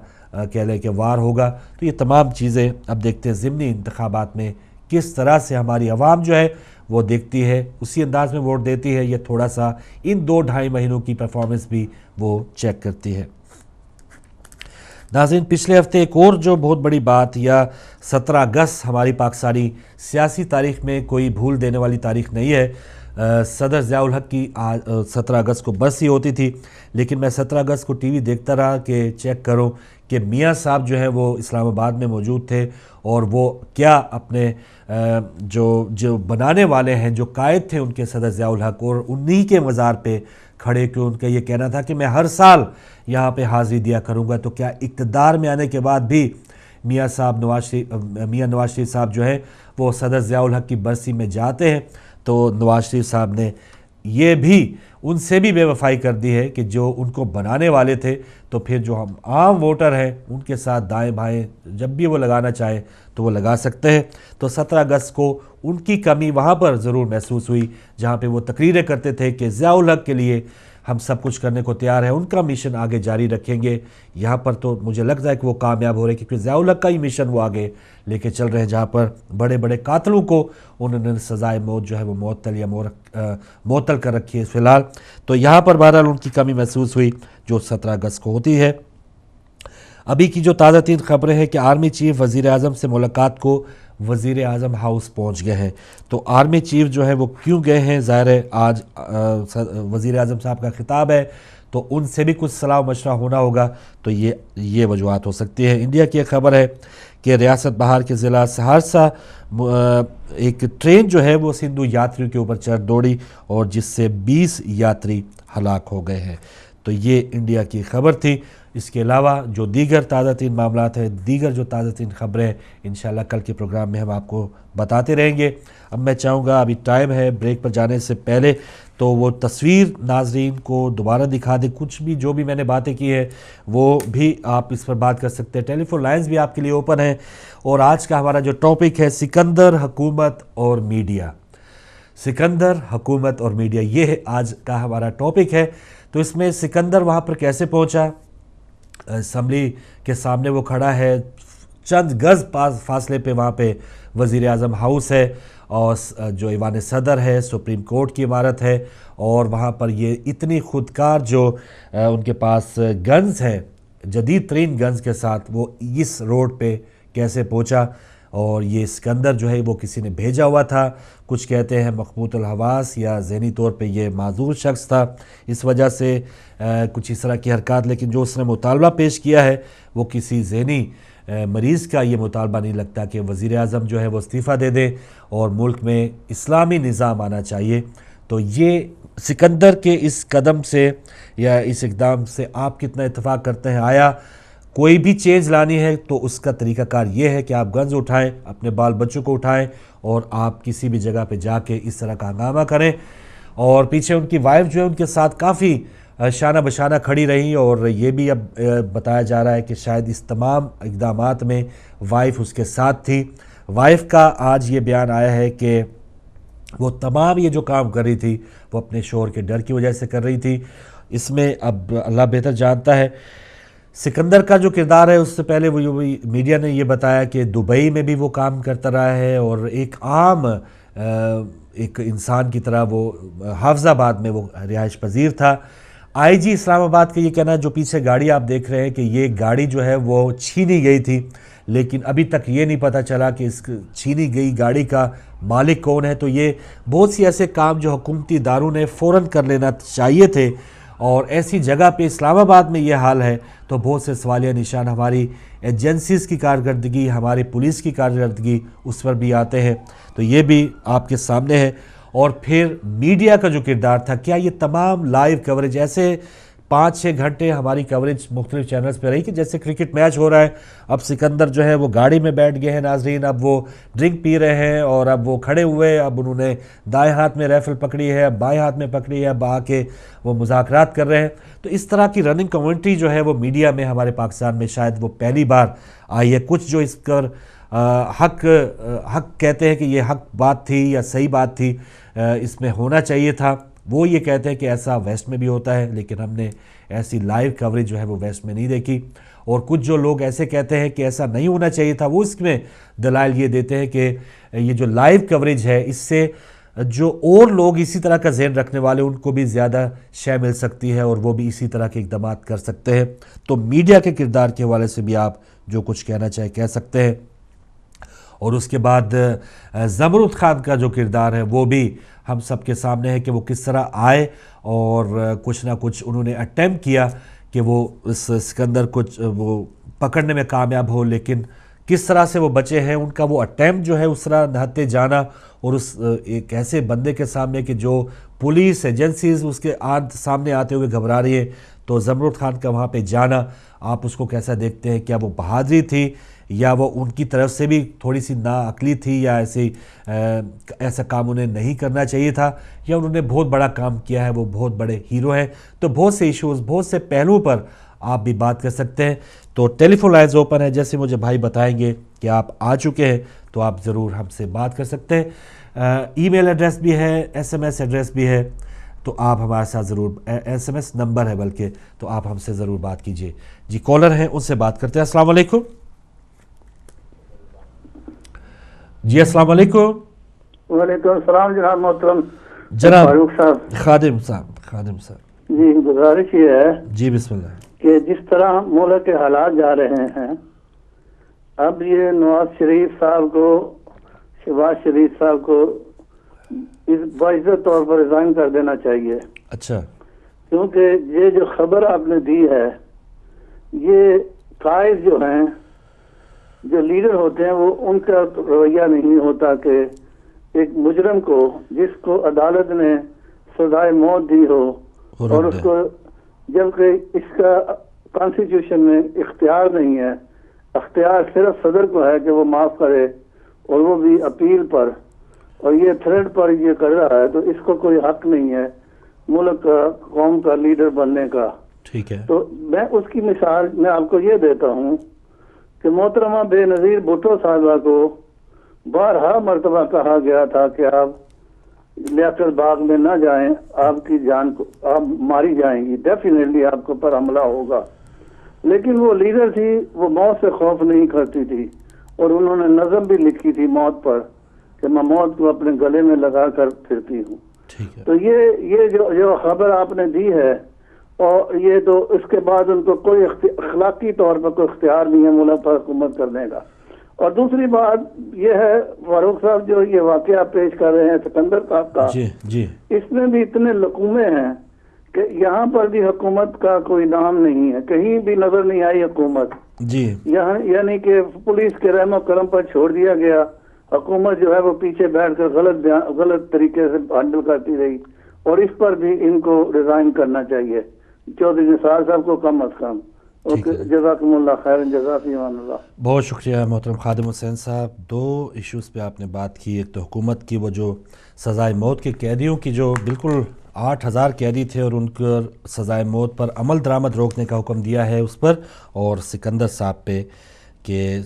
کہہ لیں کہ وار ہوگا۔ تو یہ تمام چیزیں اب دیکھتے ہیں ضمنی انتخابات میں کس طرح سے ہماری عوام جو ہے وہ دیکھتی ہے، اسی انداز میں ووٹ دیتی ہے، یہ تھوڑا سا ان 2-2.5 مہینوں کی پرفارمنس بھی وہ چیک کرتی ہے۔ ناظرین پچھلے ہفتے ایک اور جو بہت بڑی بات، یا 17 اگست ہماری پاکستانی سیاسی تاریخ میں کوئی بھول دینے والی تاریخ نہیں ہے، صدر ضیاء الحق کی 17 اگست کو برسی ہوتی تھی، لیکن میں 17 اگست کو ٹی وی دیکھتا رہا کہ چیک کروں کہ میاں صاحب جو ہے وہ اسلام آباد میں موجود تھے، اور وہ کیا اپنے جو بنانے والے ہیں، جو قائد تھے ان کے صدر ضیاء الحق، اور انہی کے مزار پہ کھڑے کہ ان کا یہ کہنا تھا کہ میں ہر سال یہاں پہ حاضری دیا کروں گا، تو کیا اقتدار میں آنے کے بعد بھی میاں نواز شریف صاحب جو ہے وہ صدر ضیاء الحق کی برسی میں جاتے ہیں؟ تو نواز شریف صاحب نے یہ بھی ان سے بھی بے وفائی کر دی ہے کہ جو ان کو بنانے والے تھے، تو پھر جو ہم عام ووٹر ہیں ان کے ساتھ دائیں بائیں جب بھی وہ لگانا چاہے تو وہ لگا سکتے ہیں۔ تو 17 اگست کو ان کی کمی وہاں پر ضرور محسوس ہوئی جہاں پہ وہ تقریریں کرتے تھے کہ ضیاء الحق کے لیے ہم سب کچھ کرنے کو تیار ہیں، ان کا مشن آگے جاری رکھیں گے۔ یہاں پر تو مجھے لگتا ہے کہ وہ کامیاب ہو رہے ہیں، کیونکہ ضیاء الحق کا ہی مشن وہ آگے لے کے چل رہے ہیں، جہاں پر بڑے بڑے قاتلوں کو انہوں نے سزائے موت جو ہے وہ معطل کر رکھی ہے فی الحال۔ تو یہاں پر بہرحال ان کی کمی محسوس ہوئی جو 17 اگست کو ہوتی ہے۔ ابھی کی جو تازہ ترین خبریں ہیں کہ آرمی چیف وزیر اعظم سے ملاقات کو وزیر اعظم ہاؤس پہنچ گئے ہیں۔ تو آرمی چیف جو ہے وہ کیوں گئے ہیں؟ ظاہر ہے آج وزیر اعظم صاحب کا خطاب ہے، تو ان سے بھی کچھ صلاح و مشورہ ہونا ہوگا، تو یہ وجوہات ہو سکتی ہے۔ انڈیا کی ایک خبر ہے کہ ریاست بہار کے ضلع سہرسہ ایک ٹرین جو ہے وہ سندھو یاتریوں کے اوپر چڑھ دوڑی، اور جس سے 20 یاتری ہلاک ہو گئے ہیں۔ تو یہ انڈیا کی خبر تھی۔ اس کے علاوہ جو دیگر تازہ ترین معاملات ہیں، دیگر جو تازہ ترین خبریں انشاءاللہ کل کے پروگرام میں ہم آپ کو بتاتے رہیں گے۔ اب میں چاہوں گا، ابھی ٹائم ہے بریک پر جانے سے پہلے، تو وہ تصویر ناظرین کو دوبارہ دکھا دیں، کچھ بھی جو بھی میں نے باتیں کی ہے وہ بھی آپ اس پر بات کر سکتے ہیں۔ ٹیلی فون لائنز بھی آپ کے لیے اوپن ہیں، اور آج کا ہمارا جو ٹاپک ہے سکندر، حکومت اور میڈیا۔ سکندر، حکومت اور میڈیا، یہ آج کا ہمارا ٹاپک ہے۔ تو اس میں سکندر وہاں پر کیسے پہنچا؟ اسمبلی کے سامنے وہ کھڑا ہے، چند گز فاصلے پہ وہاں پہ وزیر اعظم ہاؤس ہے، اور جو ایوان صدر ہے، سپریم کورٹ کی عمارت ہے، اور وہاں پر یہ اتنی خودکار جو ان کے پاس گنز ہیں، جدید ترین گنز کے ساتھ، وہ اس روڈ پہ کیسے پہنچا؟ اور یہ سکندر جو ہے وہ کسی نے بھیجا ہوا تھا، کچھ کہتے ہیں مخبوط الحواس یا ذہنی طور پہ یہ معذور شخص تھا، اس وجہ سے کچھ اس طرح کی حرکات، لیکن جو اس نے مطالبہ پیش کیا ہے وہ کسی ذہنی مریض کا یہ مطالبہ نہیں لگتا کہ وزیر اعظم جو ہے وہ استعفیٰ دے دے اور ملک میں اسلامی نظام آنا چاہیے۔ تو یہ سکندر کے اس قدم سے یا اس اقدام سے آپ کتنا اتفاق کرتے ہیں؟ آیا کوئی بھی چینج لانی ہے تو اس کا طریقہ کار یہ ہے کہ آپ گنز اٹھائیں، اپنے بال بچوں کو اٹھائیں، اور آپ کسی بھی جگہ پہ جا کے اس طرح کا ہنگامہ کریں؟ اور پیچھے ان کی وائف جو ہے ان کے ساتھ کافی شانہ بشانہ کھڑی رہی، اور یہ بھی اب بتایا جا رہا ہے کہ شاید اس تمام اقدامات میں وائف اس کے ساتھ تھی۔ وائف کا آج یہ بیان آیا ہے کہ وہ تمام یہ جو کام کر رہی تھی وہ اپنے شوہر کے ڈر کی وجہ سے کر رہی تھی۔ اس میں اب اللہ بہتر جانتا ہے۔ سکندر کا جو کردار ہے، اس سے پہلے وہ میڈیا نے یہ بتایا کہ دبئی میں بھی وہ کام کرتا رہا ہے، اور ایک عام ایک انسان کی طرح وہ حافظ آباد میں وہ رہائش پذیر تھا۔ آئی جی اسلام آباد کا یہ کہنا ہے، جو پیچھے گاڑی آپ دیکھ رہے ہیں، کہ یہ گاڑی جو ہے وہ چھینی گئی تھی، لیکن ابھی تک یہ نہیں پتہ چلا کہ اس چھینی گئی گاڑی کا مالک کون ہے۔ تو یہ بہت سی ایسے کام جو حکومتی اداروں نے فوراً کر لینا چاہیے تھے، اور ایسی جگہ پہ اسلام آباد میں یہ حال ہے تو بہت سے سوالیہ نشان ہماری ایجنسیز کی کارکردگی، ہماری پولیس کی کارکردگی اس پر بھی آتے ہیں۔ تو یہ بھی آپ کے سامنے ہے۔ اور پھر میڈیا کا جو کردار تھا، کیا یہ تمام لائیو کوریج، ایسے 5-6 گھنٹے ہماری کوریج مختلف چینلز پہ رہی کہ جیسے کرکٹ میچ ہو رہا ہے، اب سکندر جو ہے وہ گاڑی میں بیٹھ گئے ہیں ناظرین، اب وہ ڈرنک پی رہے ہیں، اور اب وہ کھڑے ہوئے، اب انہوں نے دائیں ہاتھ میں ریفل پکڑی ہے، اب بائیں ہاتھ میں پکڑی ہے، اب آ کے وہ مذاکرات کر رہے ہیں۔ تو اس طرح کی رننگ کمیونٹی جو ہے وہ میڈیا میں ہمارے پاکستان میں شاید وہ پہلی بار آئی ہے۔ کچھ جو اس پر حق کہتے ہیں کہ یہ حق بات تھی یا صحیح بات تھی، اس میں ہونا چاہیے تھا، وہ یہ کہتے ہیں کہ ایسا ویسٹ میں بھی ہوتا ہے، لیکن ہم نے ایسی لائیو کوریج جو ہے وہ ویسٹ میں نہیں دیکھی۔ اور کچھ جو لوگ ایسے کہتے ہیں کہ ایسا نہیں ہونا چاہیے تھا، وہ اس میں دلائل یہ دیتے ہیں کہ یہ جو لائیو کوریج ہے، اس سے جو اور لوگ اسی طرح کا ذہن رکھنے والے ان کو بھی زیادہ شے مل سکتی ہے، اور وہ بھی اسی طرح کے اقدامات کر سکتے ہیں۔ تو میڈیا کے کردار کے حوالے سے بھی آپ جو کچھ کہنا چاہے کہہ سکتے ہیں۔ اور اس کے بعد زمرد خان کا جو کردار ہے وہ بھی ہم سب کے سامنے ہے کہ وہ کس طرح آئے اور کچھ نہ کچھ انہوں نے اٹیمپٹ کیا کہ وہ اس سکندر کو وہ پکڑنے میں کامیاب ہو، لیکن کس طرح سے وہ بچے ہیں، ان کا وہ اٹیمپٹ جو ہے اس طرح نہتے جانا، اور اس ایک ایسے بندے کے سامنے کہ جو پولیس ایجنسیز اس کے سامنے آتے ہوئے گھبرا رہی ہے، تو زمرد خان کا وہاں پہ جانا آپ اس کو کیسا دیکھتے ہیں؟ کیا وہ بہادری تھی یا وہ ان کی طرف سے بھی تھوڑی سی ناعقلی تھی، یا ایسا کام انہیں نہیں کرنا چاہیے تھا، یا انہوں نے بہت بڑا کام کیا ہے، وہ بہت بڑے ہیرو ہیں؟ تو بہت سے ایشوز، بہت سے پہلوؤں پر آپ بھی بات کر سکتے ہیں. تو ٹیلی فون لائنز اوپن ہے، جیسے مجھے بھائی بتائیں گے کہ آپ آ چکے ہیں تو آپ ضرور ہم سے بات کر سکتے ہیں. ای میل ایڈریس بھی ہے، ایس ایم ایس ایڈریس بھی ہے، تو آپ ہمارے ساتھ ضرور، ایس ایم ایس نمبر ہے بلکہ، تو آپ ہم سے ضرور بات کیجئے. جی کالر ہیں، ان سے بات کرتے ہیں. السلام علیکم. جی السلام علیکم. وعلیکم السلام جناب محترم جناب فاروق صاحب. خادم صاحب جی گزارش یہ ہے جی بسم اللہ. کہ جس طرح ملک کے حالات جا رہے ہیں، اب یہ نواز شریف صاحب کو، شہباز شریف صاحب کو اس باعزت طور پر ریزائن کر دینا چاہیے. اچھا. کیونکہ یہ جو خبر آپ نے دی ہے، یہ قائد جو ہیں، جو لیڈر ہوتے ہیں، وہ ان کا رویہ نہیں ہوتا کہ ایک مجرم کو، جس کو عدالت نے سزائے موت دی ہو، اور اس کو، جبکہ اس کا کانسٹیٹیوشن میں اختیار نہیں ہے، اختیار صرف صدر کو ہے کہ وہ معاف کرے، اور وہ بھی اپیل پر، اور یہ تھریڈ پر یہ کر رہا ہے، تو اس کو کوئی حق نہیں ہے ملک کا، قوم کا لیڈر بننے کا. ٹھیک ہے. تو میں اس کی مثال میں آپ کو یہ دیتا ہوں کہ محترمہ بے نظیر بھٹو صاحبہ کو بارہا مرتبہ کہا گیا تھا کہ آپ لیاقت باغ میں نہ جائیں، آپ کی جان کو آپ ماری جائیں گی، ڈیفینیٹلی آپ کو پر حملہ ہوگا. لیکن وہ لیڈر تھی، وہ موت سے خوف نہیں کرتی تھی، اور انہوں نے نظم بھی لکھی تھی موت پر کہ میں موت کو اپنے گلے میں لگا کر پھرتی ہوں. تو یہ جو خبر آپ نے دی ہے، اور یہ تو اس کے بعد ان کو کوئی اخلاقی طور پر کوئی اختیار نہیں ہے ملک پر حکومت کرنے کا. اور دوسری بات یہ ہے فاروق صاحب، جو یہ واقعہ پیش کر رہے ہیں سکندر صاحب کا، اس میں بھی اتنے لقومے ہیں کہ یہاں پر بھی حکومت کا کوئی نام نہیں ہے، کہیں بھی نظر نہیں آئی حکومت. یعنی کہ پولیس کے رحم و کرم پر چھوڑ دیا گیا، حکومت جو ہے وہ پیچھے بیٹھ کر غلط طریقے سے ہینڈل کرتی رہی، اور اس پر بھی ان کو ریزائن کرنا چاہیے، چودھری نثار صاحب کو کم از کم. جزاکم اللہ خیر، جزاک اللہ. بہت شکریہ محترم خادم حسین صاحب. دو ایشوز پہ آپ نے بات کی، ایک تو حکومت کی، وہ جو سزائے موت کے قیدیوں کی، جو بالکل 8,000 قیدی تھے اور ان کو سزائے موت پر عمل درآمد روکنے کا حکم دیا ہے اس پر، اور سکندر صاحب پہ کہ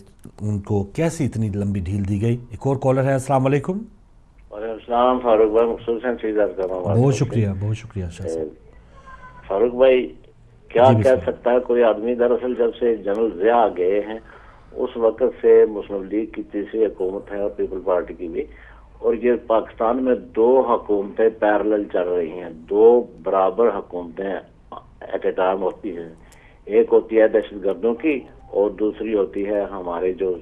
ان کو کیسی اتنی لمبی ڈھیل دی گئی. ایک اور کالر ہے. السلام علیکم. وعلیکم السلام فاروق بھائی، مخصوص ہیں سیدھار کا. بہت شکریہ شاہ صاحب. فاروق بھائی کیا کہہ سکتا ہے کوئی آدمی؟ دراصل جب سے جنرل ضیاء گئے ہیں اس وقت سے مسلم لیگ کی تیسری حکومت ہے اور پیپل پارٹی کی بھی، اور یہ پاکستان میں دو حکومتیں پیرلل چل رہی ہیں، دو برابر حکومتیں ایٹ اے ٹائم ہوتی ہیں. ایک ہوتی ہے دہشت گردوں کی اور دوسری ہوتی ہے ہمارے جو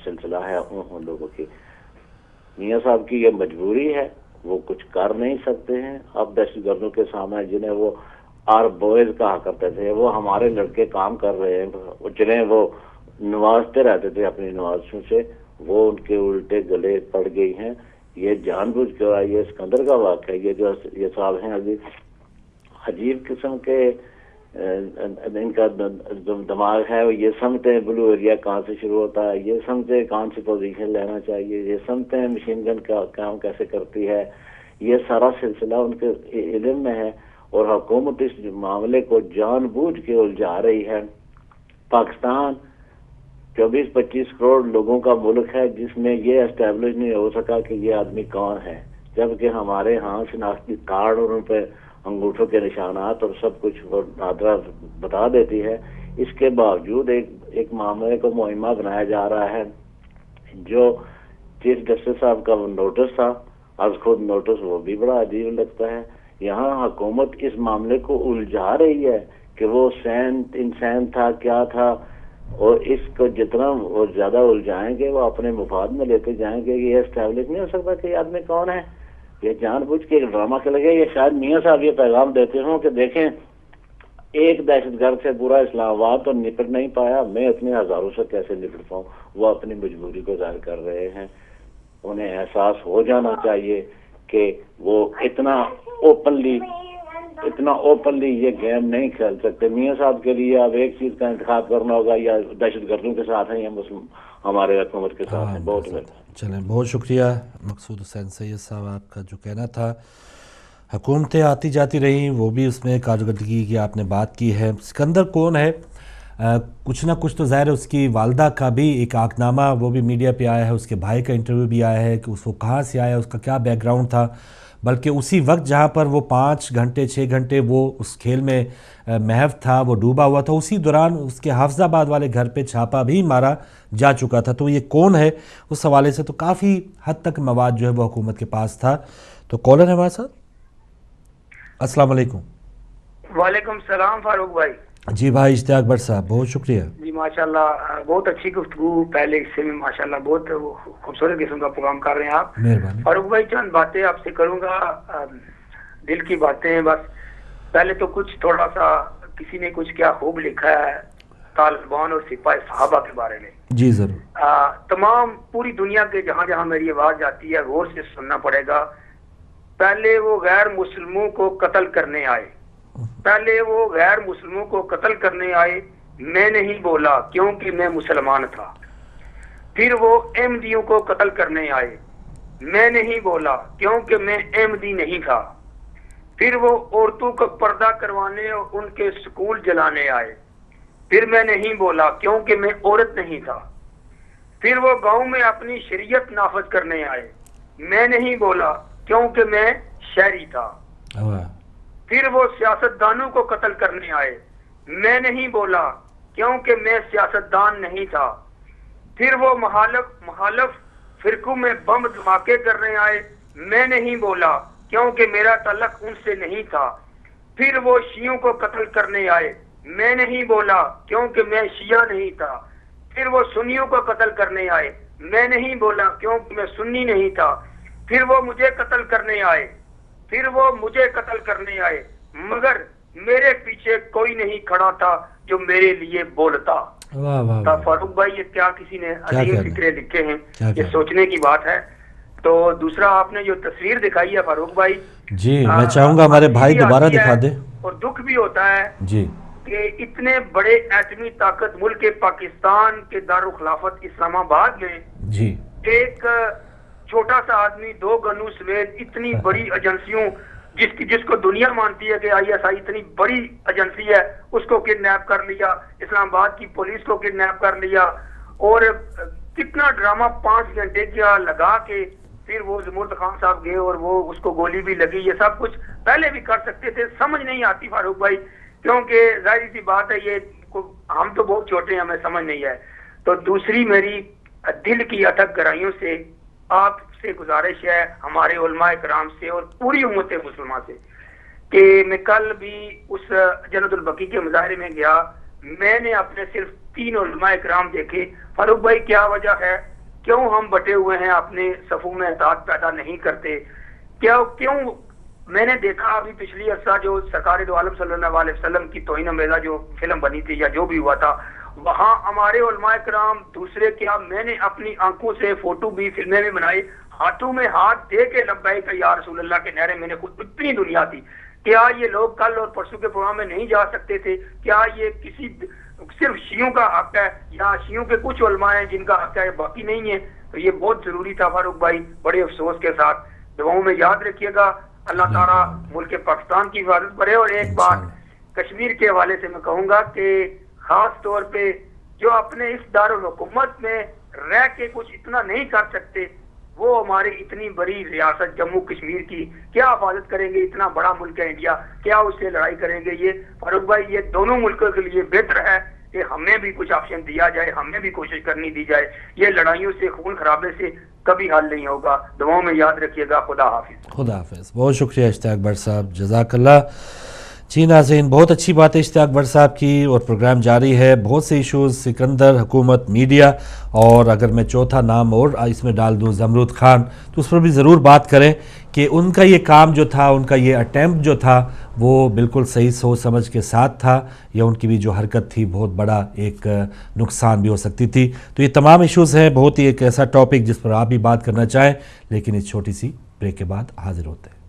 سلسلہ ہے ان لوگوں کی. میاں صاحب کی یہ مجبوری ہے، وہ کچھ کر نہیں سکتے ہیں. اب دہشت گردوں کے سامنے جنہیں وہ آر بوائز کہا کرتے تھے، وہ ہمارے لڑکے کام کر رہے ہیں، جنہیں وہ نوازتے رہتے تھے اپنی نوازشوں سے، وہ ان کے الٹے گلے پڑ گئی ہیں. یہ جان بوجھ کر یہ سکندر کا واقعہ، یہ جو یہ صاحب ہیں ابھی عجیب قسم کے ان کا دماغ ہے، یہ سمجھتے ہیں بلو ایریا کہاں سے شروع ہوتا ہے، یہ سمجھتے ہیں کہاں سے پوزیشن لینا چاہیے، یہ سمجھتے ہیں مشین گن کا کام کیسے کرتی ہے. یہ سارا سلسلہ ان کے علم میں ہے، اور حکومت اس معاملے کو جان بوجھ کے الجھا رہی ہے. پاکستان 24-25 کروڑ لوگوں کا ملک ہے جس میں یہ اسٹیبلش نہیں ہو سکا کہ یہ آدمی کون ہے، جبکہ ہمارے ہاں شناختی کارڈ اور ان پہ انگوٹھوں کے نشانات اور سب کچھ نادرا بتا دیتی ہے. اس کے باوجود ایک معاملے کو مہمہ بنایا جا رہا ہے. جو چیف جسٹس صاحب کا وہ نوٹس تھا، از خود نوٹس، وہ بھی بڑا عجیب لگتا ہے. یہاں حکومت اس معاملے کو الجھا رہی ہے کہ وہ انسان تھا، کیا تھا، اور اس کو جتنا وہ زیادہ الجھائیں گے وہ اپنے مفاد میں لیتے جائیں گے. یہ اسٹیبلش نہیں ہو سکتا کہ یہ آدمی کون ہے. یہ جان بوجھ کے ایک ڈرامہ کے لگے. یہ شاید میاں صاحب یہ پیغام دیتے ہوں کہ دیکھیں ایک دہشت گرد سے پورا اسلام آباد تو نپٹ نہیں پایا, میں اتنے ہزاروں سے کیسے نپٹ پاؤں. وہ اپنی مجبوری کو ظاہر کر رہے ہیں. انہیں احساس ہو جانا چاہیے کہ وہ اتنا اوپنلی یہ گیم نہیں کھیل سکتے. میاں صاحب کے لیے اب ایک چیز کا انتخاب کرنا ہوگا, یا دہشت گردوں کے ساتھ ہیں یا مسلم ہمارے حکومت کے ساتھ ہیں. بہت چلیں, بہت شکریہ مقصود حسین سید صاحب. آپ کا جو کہنا تھا حکومتیں آتی جاتی رہیں, وہ بھی اس میں کارکردگی کی آپ نے بات کی ہے. سکندر کون ہے, کچھ نہ کچھ تو ظاہر ہے اس کی والدہ کا بھی ایک عاقنامہ وہ بھی میڈیا پہ آیا ہے, اس کے بھائی کا انٹرویو بھی آیا ہے کہ وہ کہاں سے آیا, اس کا کیا بیک گراؤنڈ تھا. بلکہ اسی وقت جہاں پر وہ 5 گھنٹے 6 گھنٹے وہ اس کھیل میں محو تھا, وہ ڈوبا ہوا تھا, اسی دوران اس کے حافظ آباد والے گھر پہ چھاپا بھی مارا جا چکا تھا. تو یہ کون ہے, اس حوالے سے تو کافی حد تک مواد جو ہے وہ حکومت کے پاس تھا. تو کالر ہے ہمارے ساتھ. السلام علیکم. وعلیکم السلام فاروق بھائی. جی بھائی اشتیاق بٹ صاحب, بہت شکریہ. جی ماشاءاللہ بہت اچھی گفتگو, پہلے حصے میں ماشاءاللہ بہت خوبصورت قسم کا پروگرام کر رہے ہیں آپ. مہربانی. فاروق بھائی چند باتیں آپ سے کروں گا, دل کی باتیں ہیں بس. پہلے تو کچھ تھوڑا سا کسی نے کچھ کیا خوب لکھا ہے طالبان اور سپاہی صحابہ کے بارے میں. جی ضرور. تمام پوری دنیا کے جہاں جہاں میری آواز جاتی ہے غور سے سننا پڑے گا. پہلے وہ غیر مسلموں کو قتل کرنے آئے, پہلے وہ غیر مسلموں کو قتل کرنے آئے, میں نہیں بولا کیونکہ میں مسلمان تھا. پھر وہ احمدیوں کو قتل کرنے آئے, میں نہیں بولا کیونکہ میں احمدی نہیں تھا. پھر وہ عورتوں کو پردہ کروانے اور ان کے سکول جلانے آئے, پھر میں نہیں بولا کیونکہ میں عورت نہیں تھا. پھر وہ گاؤں میں اپنی شریعت نافذ کرنے آئے, میں نہیں بولا کیونکہ میں شہری تھا. پھر وہ سیاستدانوں کو قتل کرنے آئے, میں نہیں بولا کیونکہ میں سیاستدان نہیں تھا. پھر وہ مخالف فرقوں میں بم دھماکے کرنے آئے, میں نہیں بولا کیونکہ میرا تعلق ان سے نہیں تھا. پھر وہ شیعوں کو قتل کرنے آئے, میں نہیں بولا کیونکہ میں شیعہ نہیں تھا. پھر وہ سنیوں کو قتل کرنے آئے, میں نہیں بولا کیونکہ میں سنی نہیں تھا. پھر وہ مجھے قتل کرنے آئے, مگر میرے پیچھے کوئی نہیں کھڑا تھا جو میرے لیے بولتا. فاروق بھائی یہ کیا کسی نے عظیم فکرے لکھے ہیں, یہ سوچنے کی بات ہے. تو دوسرا آپ نے جو تصویر دکھائی ہے فاروق بھائی, جی میں چاہوں گا ہمارے بھائی دوبارہ دکھا دیں. اور دکھ بھی ہوتا ہے جی کہ اتنے بڑے ایٹمی طاقت ملک پاکستان کے دارالخلافت اسلام آباد میں جی ایک چھوٹا سا آدمی 2 گنوں سمیت اتنی بڑی ایجنسیوں جس کو دنیا مانتی ہے کہ ISI اتنی بڑی ایجنسی ہے, اس کو کڈنیپ کر لیا, اسلام آباد کی پولیس کو کڈنیپ کر لیا, اور کتنا ڈرامہ 5 گھنٹے کیا لگا کے پھر وہ زمرد خان صاحب گئے اور وہ اس کو گولی بھی لگی. یہ سب کچھ پہلے بھی کر سکتے تھے. سمجھ نہیں آتی فاروق بھائی, کیونکہ ظاہر سی بات ہے یہ ہم تو بہت چھوٹے ہیں, ہمیں سمجھ نہیں ہے. تو دوسری میری دل کی اٹک گہرائیوں سے آپ سے گزارش ہے, ہمارے علماء کرام سے اور پوری امت مسلمہ سے, کہ میں کل بھی اس جنت البقیع کے مظاہرے میں گیا, میں نے اپنے صرف 3 علماء کرام دیکھے. فاروق بھائی کیا وجہ ہے, کیوں ہم بٹے ہوئے ہیں, اپنے صفوں میں اتحاد پیدا نہیں کرتے, کیوں میں نے دیکھا ابھی پچھلی عرصہ جو سرکار دو عالم صلی اللہ علیہ وسلم کی توہین امیزہ جو فلم بنی تھی یا جو بھی ہوا تھا, وہاں ہمارے علماء کرام دوسرے کیا, میں نے اپنی آنکھوں سے فوٹو بھی فلمیں بھی بنائی, ہاتھوں میں ہاتھ دے کے لبیک یا رسول اللہ کے نعرے میں نے خود, اتنی دنیا تھی. کیا یہ لوگ کل اور پرسوں کے پروگرام میں نہیں جا سکتے تھے؟ کیا یہ کسی صرف شیعوں کا حق ہے یا شیعوں کے کچھ علماء ہیں جن کا حق ہے, باقی نہیں ہے؟ تو یہ بہت ضروری تھا فاروق بھائی, بڑے افسوس کے ساتھ. دعاؤں میں یاد رکھیے گا, اللہ تعالیٰ ملک پاکستان کی حفاظت کرے. اور ایک بات کشمیر کے حوالے سے میں کہوں گا کہ خاص طور پہ جو اپنے اس دارالحکومت میں رہ کے کچھ اتنا نہیں کر سکتے, وہ ہماری اتنی بڑی ریاست جموں کشمیر کی کیا حفاظت کریں گے؟ اتنا بڑا ملک ہے انڈیا, کیا اس سے لڑائی کریں گے؟ یہ فاروق بھائی یہ دونوں ملکوں کے لیے بہتر ہے کہ ہمیں بھی کچھ آپشن دیا جائے, ہمیں بھی کوشش کرنی دی جائے. یہ لڑائیوں سے, خون خرابے سے کبھی حل نہیں ہوگا. دعاؤں میں یاد رکھیے گا. خدا حافظ. خدا حافظ. بہت شکریہ اشتیاق بٹ صاحب, جزاک اللہ. جی ناظرین، بہت اچھی بات ہے اشتیاق بٹ صاحب کی، اور پروگرام جاری ہے. بہت سے ایشوز، سکندر، حکومت، میڈیا، اور اگر میں چوتھا نام اور اس میں ڈال دوں زمرود خان، تو اس پر بھی ضرور بات کریں کہ ان کا یہ کام جو تھا، ان کا یہ اٹیمپٹ جو تھا، وہ بالکل صحیح سوچ سمجھ کے ساتھ تھا، یا ان کی بھی جو حرکت تھی بہت بڑا ایک نقصان بھی ہو سکتی تھی. تو یہ تمام ایشوز ہیں، بہت ہی ایک ایسا ٹاپک جس پر آپ بھی بات کرنا چاہیں، لیکن اس چھوٹی سی بریک کے بعد حاضر ہوتے ہیں.